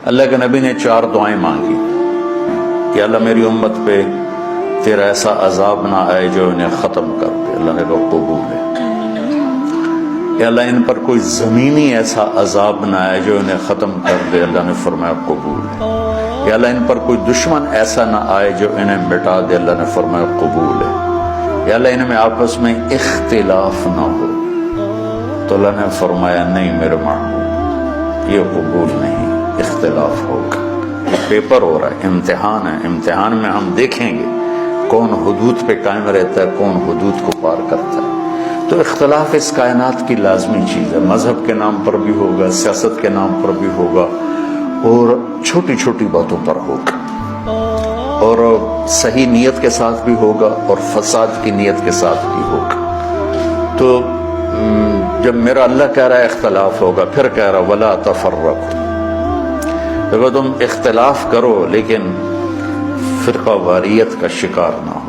اللہ کے نبی نے 4 دعائیں مانگی کہ اللہ میری امت پہ تیرا ایسا عذاب نہ آئے جو انہیں ختم کر دے. اللہ نے کہا قبول ہے. کہ اللہ ان پر کوئی زمینی ایسا عذاب نہ آئے جو انہیں ختم کر دے. اللہ نے فرمایا قبول ہے. کہ اللہ ان پر کوئی دشمن ایسا نہ آئے جو انہیں مٹا دے. اللہ نے فرمایا قبول ہے. کہ اللہ ان میں آپس میں اختلاف نہ ہو. تو اللہ نے فرمایا نہیں میرے محبوب یہ قبول نہیں, اختلاف ہوگا. پیپر ہو رہا ہے, امتحان ہے. امتحان میں ہم دیکھیں گے کون حدود پہ قائم رہتا ہے, کون حدود کو پار کرتا ہے. تو اختلاف اس کائنات کی لازمی چیز ہے. مذہب کے نام پر بھی ہوگا, سیاست کے نام پر بھی ہوگا, اور چھوٹی چھوٹی باتوں پر ہوگا, اور صحیح نیت کے ساتھ بھی ہوگا اور فساد کی نیت کے ساتھ بھی ہوگا. تو جب میرا اللہ کہہ رہا ہے اختلاف ہوگا, پھر کہہ رہا ولا تفرقوا, دیکھو تم اختلاف کرو لیکن فرقہ واریت کا شکار نہ ہو.